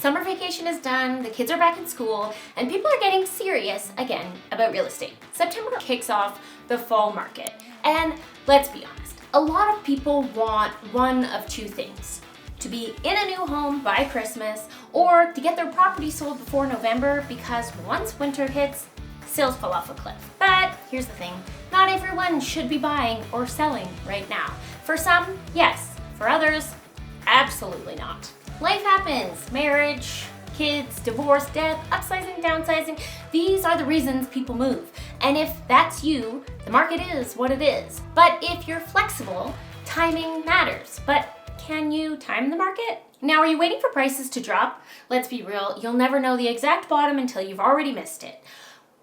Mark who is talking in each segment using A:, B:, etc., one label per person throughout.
A: Summer vacation is done, the kids are back in school, and people are getting serious again about real estate. September kicks off the fall market. And let's be honest, a lot of people want one of two things: to be in a new home by Christmas, or to get their property sold before November, because once winter hits, sales fall off a cliff. But here's the thing, not everyone should be buying or selling right now. For some, yes. For others, absolutely not. Life happens. Marriage, kids, divorce, death, upsizing, downsizing. These are the reasons people move. And if that's you, the market is what it is. But if you're flexible, timing matters. But can you time the market? Now, are you waiting for prices to drop? Let's be real, you'll never know the exact bottom until you've already missed it.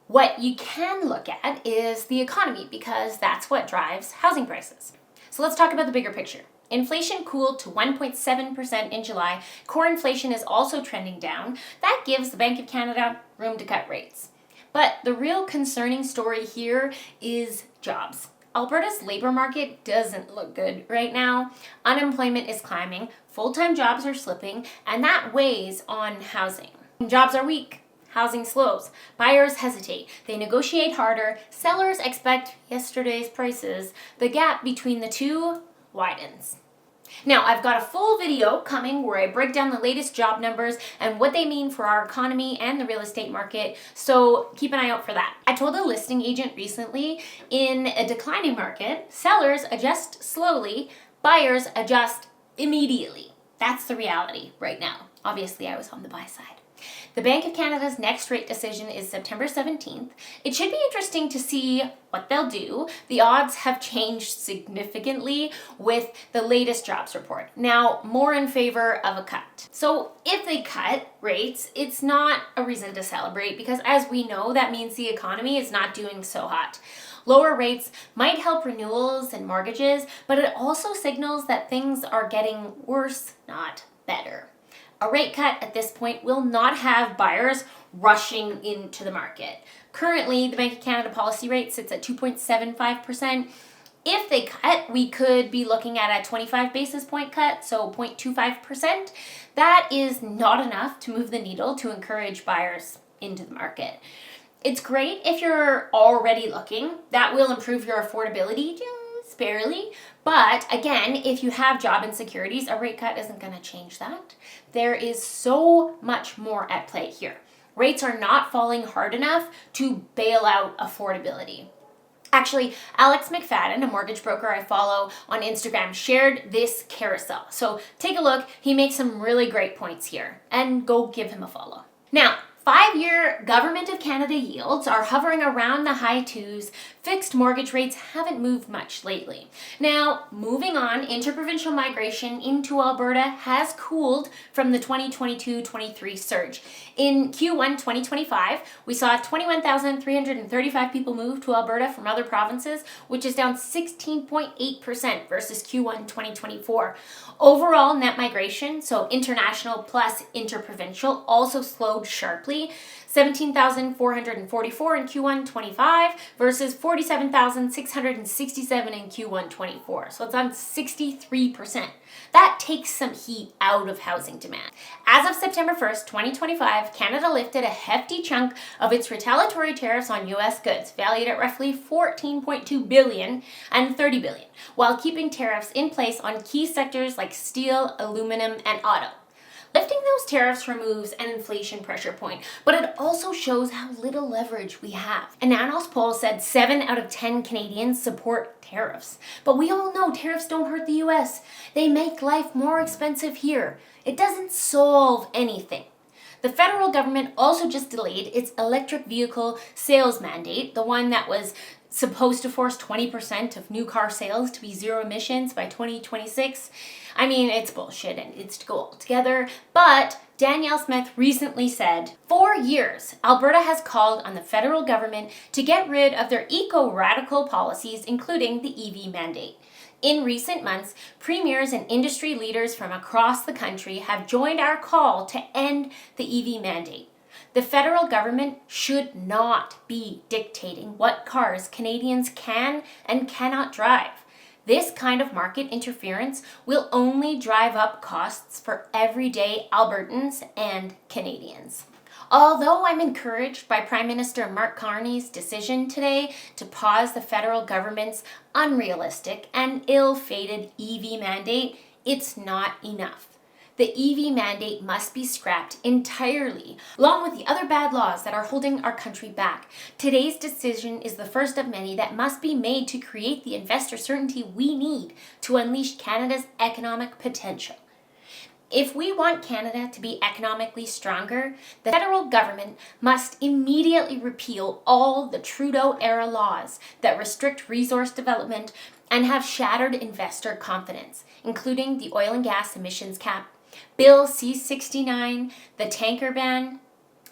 A: What you can look at is the economy, because that's what drives housing prices. So let's talk about the bigger picture. Inflation cooled to 1.7% in July. Core inflation is also trending down. That gives the Bank of Canada room to cut rates. But the real concerning story here is jobs. Alberta's labor market doesn't look good right now. Unemployment is climbing, full-time jobs are slipping, and that weighs on housing. Jobs are weak. Housing slows. Buyers hesitate. They negotiate harder. Sellers expect yesterday's prices. The gap between the two widens. Now, I've got a full video coming where I break down the latest job numbers and what they mean for our economy and the real estate market, so keep an eye out for that. I told a listing agent recently, in a declining market, sellers adjust slowly, buyers adjust immediately. That's the reality right now. Obviously, I was on the buy side. The Bank of Canada's next rate decision is September 17th. It should be interesting to see what they'll do. The odds have changed significantly with the latest jobs report. Now, more in favor of a cut. So if they cut rates, it's not a reason to celebrate, because as we know, that means the economy is not doing so hot. Lower rates might help renewals and mortgages, but it also signals that things are getting worse, not better. A rate cut at this point will not have buyers rushing into the market. Currently, the Bank of Canada policy rate sits at 2.75%. If they cut, we could be looking at a 25 basis point cut, so 0.25%. That is not enough to move the needle to encourage buyers into the market. It's great if you're already looking. That will improve your affordability just barely. But again, if you have job insecurities, a rate cut isn't going to change that. There is so much more at play here. Rates are not falling hard enough to bail out affordability. Actually, Alex McFadden, a mortgage broker I follow on Instagram, shared this carousel. So take a look. He makes some really great points here, and go give him a follow. Now, 5-year Government of Canada yields are hovering around the high twos. Fixed mortgage rates haven't moved much lately. Now, moving on, interprovincial migration into Alberta has cooled from the 2022-23 surge. In Q1 2025, we saw 21,335 people move to Alberta from other provinces, which is down 16.8% versus Q1 2024. Overall net migration, so international plus interprovincial, also slowed sharply. 17,444 in Q1 25 versus 47,667 in Q1 24. So it's on 63%. That takes some heat out of housing demand. As of September 1st, 2025, Canada lifted a hefty chunk of its retaliatory tariffs on U.S. goods, valued at roughly $14.2 billion and $30 billion, while keeping tariffs in place on key sectors like steel, aluminum, and auto. Lifting those tariffs removes an inflation pressure point, but it also shows how little leverage we have. An Nanos poll said 7 out of 10 Canadians support tariffs. But we all know tariffs don't hurt the US. They make life more expensive here. It doesn't solve anything. The federal government also just delayed its electric vehicle sales mandate, the one that was supposed to force 20% of new car sales to be zero emissions by 2026. I mean, it's bullshit and it's to go all together. But Danielle Smith recently said, for years, Alberta has called on the federal government to get rid of their eco-radical policies, including the EV mandate. In recent months, premiers and industry leaders from across the country have joined our call to end the EV mandate. The federal government should not be dictating what cars Canadians can and cannot drive. This kind of market interference will only drive up costs for everyday Albertans and Canadians. Although I'm encouraged by Prime Minister Mark Carney's decision today to pause the federal government's unrealistic and ill-fated EV mandate, it's not enough. The EV mandate must be scrapped entirely, along with the other bad laws that are holding our country back. Today's decision is the first of many that must be made to create the investor certainty we need to unleash Canada's economic potential. If we want Canada to be economically stronger, the federal government must immediately repeal all the Trudeau-era laws that restrict resource development and have shattered investor confidence, including the oil and gas emissions cap, Bill C-69, the tanker ban,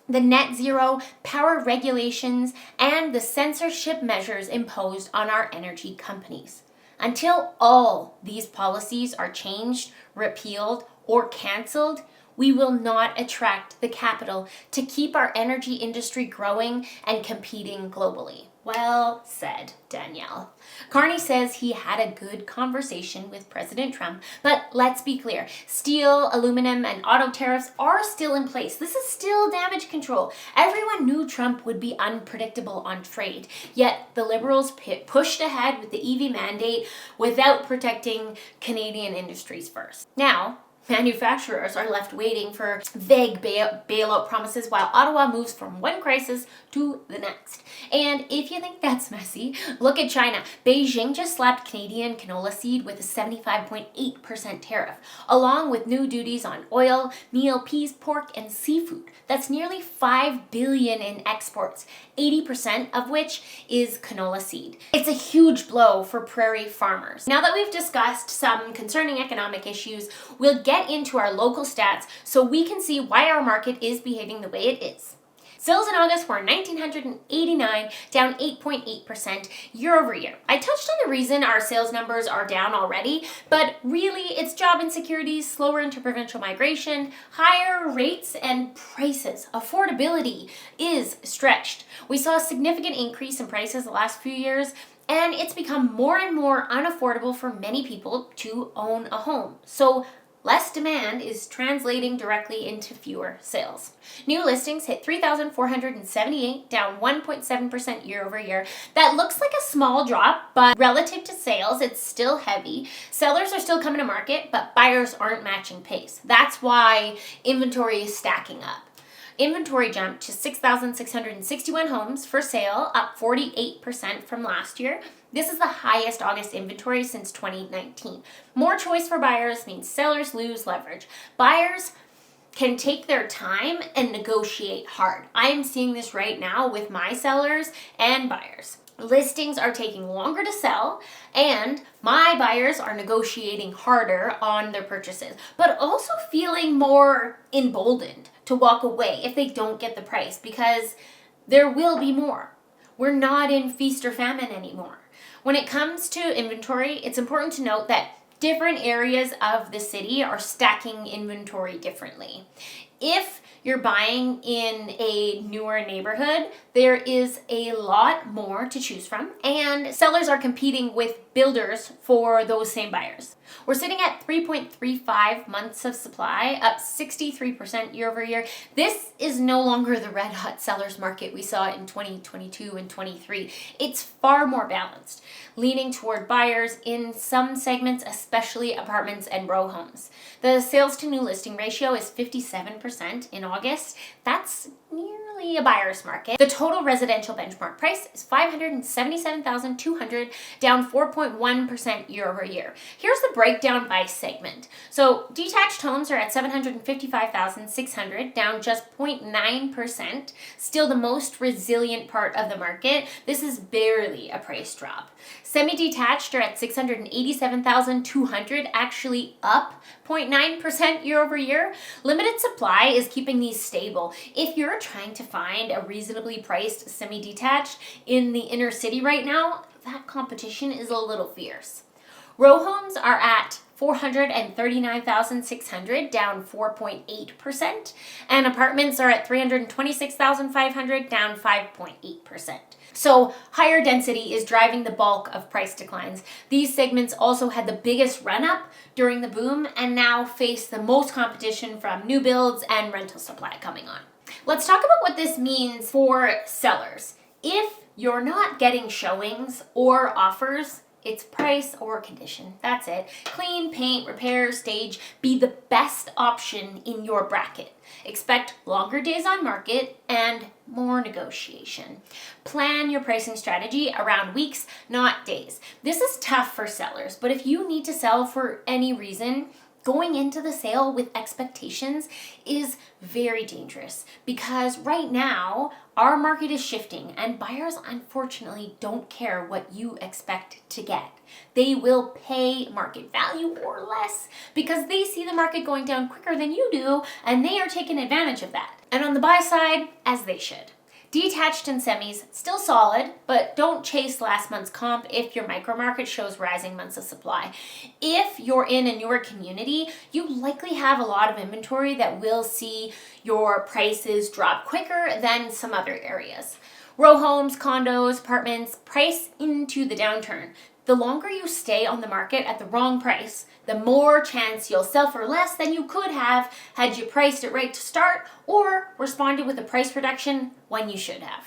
A: the net zero power regulations, and the censorship measures imposed on our energy companies. Until all these policies are changed, repealed, or cancelled, we will not attract the capital to keep our energy industry growing and competing globally. Well said, Danielle. Carney says he had a good conversation with President Trump, but let's be clear, steel, aluminum, and auto tariffs are still in place. This is still damage control. Everyone knew Trump would be unpredictable on trade, yet the Liberals pushed ahead with the EV mandate without protecting Canadian industries first. Now, manufacturers are left waiting for vague bailout promises while Ottawa moves from one crisis to the next. And if you think that's messy, look at China. Beijing just slapped Canadian canola seed with a 75.8% tariff, along with new duties on oil, meal, peas, pork, and seafood. That's nearly $5 billion in exports, 80% of which is canola seed. It's a huge blow for prairie farmers. Now that we've discussed some concerning economic issues, we'll get into our local stats so we can see why our market is behaving the way it is. Sales in August were 1,989, down 8.8% year over year. I touched on the reason our sales numbers are down already, but really it's job insecurity, slower interprovincial migration, higher rates and prices. Affordability is stretched. We saw a significant increase in prices the last few years, and it's become more and more unaffordable for many people to own a home. So less demand is translating directly into fewer sales. New listings hit 3,478, down 1.7% year over year. That looks like a small drop, but relative to sales, it's still heavy. Sellers are still coming to market, but buyers aren't matching pace. That's why inventory is stacking up. Inventory jumped to 6,661 homes for sale, up 48% from last year. This is the highest August inventory since 2019. More choice for buyers means sellers lose leverage. Buyers can take their time and negotiate hard. I am seeing this right now with my sellers and buyers. Listings are taking longer to sell, and my buyers are negotiating harder on their purchases, but also feeling more emboldened to walk away if they don't get the price, because there will be more. We're not in feast or famine anymore. When it comes to inventory, it's important to note that different areas of the city are stacking inventory differently. If you're buying in a newer neighborhood, there is a lot more to choose from, and sellers are competing with builders for those same buyers. We're sitting at 3.35 months of supply, up 63% year over year. This is no longer the red hot sellers market we saw in 2022 and 23. It's far more balanced, leaning toward buyers in some segments, especially apartments and row homes. The sales to new listing ratio is 57% in August. That's nearly a buyer's market. The total residential benchmark price is $577,200, down 4.1% year over year. Here's the breakdown by segment. So detached homes are at $755,600, down just 0.9%. Still the most resilient part of the market. This is barely a price drop. Semi-detached are at $687,200, actually up 0.9% year over year. Limited supply is keeping these stable. If you're trying to find a reasonably priced semi-detached in the inner city right now, that competition is a little fierce. Row homes are at $439,600, down 4.8%, and apartments are at $326,500, down 5.8%. So higher density is driving the bulk of price declines. These segments also had the biggest run up during the boom and now face the most competition from new builds and rental supply coming on. Let's talk about what this means for sellers. If you're not getting showings or offers, it's price or condition. That's it. Clean, paint, repair, stage. Be the best option in your bracket. Expect longer days on market and more negotiation. Plan your pricing strategy around weeks, not days. This is tough for sellers, but if you need to sell for any reason, going into the sale with expectations is very dangerous because right now our market is shifting and buyers unfortunately don't care what you expect to get. They will pay market value or less because they see the market going down quicker than you do and they are taking advantage of that. And on the buy side, as they should. Detached and semis, still solid, but don't chase last month's comp if your micromarket shows rising months of supply. If you're in a newer community, you likely have a lot of inventory that will see your prices drop quicker than some other areas. Row homes, condos, apartments, price into the downturn. The longer you stay on the market at the wrong price, the more chance you'll sell for less than you could have had you priced it right to start or responded with a price reduction when you should have.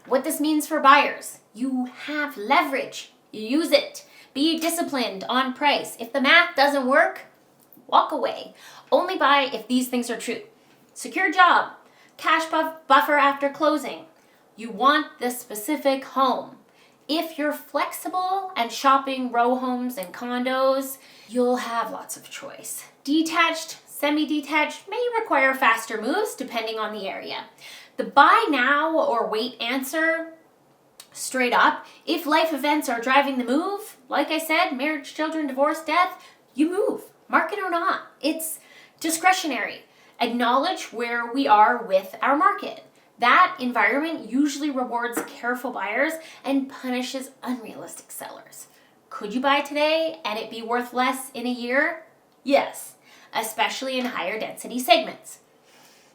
A: What this means for buyers, you have leverage. You use it. Be disciplined on price. If the math doesn't work, walk away. Only buy if these things are true. Secure job, cash buffer after closing. You want the specific home. If you're flexible and shopping row homes and condos, you'll have lots of choice. Detached, semi-detached may require faster moves depending on the area. The buy now or wait answer, straight up, if life events are driving the move, like I said, marriage, children, divorce, death, you move, market or not. It's discretionary. Acknowledge where we are with our market. That environment usually rewards careful buyers and punishes unrealistic sellers. Could you buy today and it be worth less in a year? Yes, especially in higher density segments.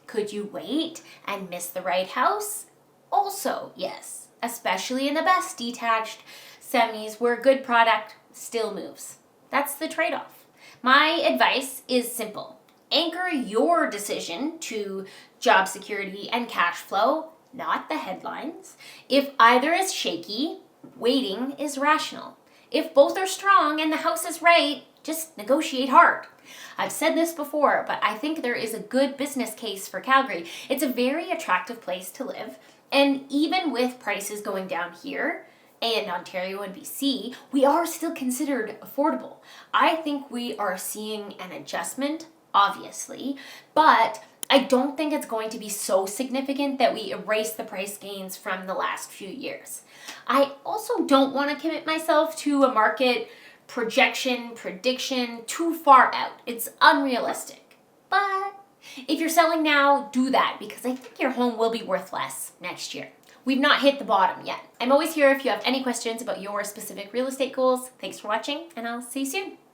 A: Could you wait and miss the right house? Also, yes, especially in the best detached semis where good product still moves. That's the trade-off. My advice is simple. Anchor your decision to job security and cash flow, not the headlines. If either is shaky, waiting is rational. If both are strong and the house is right, just negotiate hard. I've said this before, but I think there is a good business case for Calgary. It's a very attractive place to live, and even with prices going down here, in Ontario and BC, we are still considered affordable. I think we are seeing an adjustment, obviously, but I don't think it's going to be so significant that we erase the price gains from the last few years. I also don't want to commit myself to a market prediction too far out. It's unrealistic. But if you're selling now, do that because I think your home will be worth less next year. We've not hit the bottom yet. I'm always here if you have any questions about your specific real estate goals. Thanks for watching, and I'll see you soon.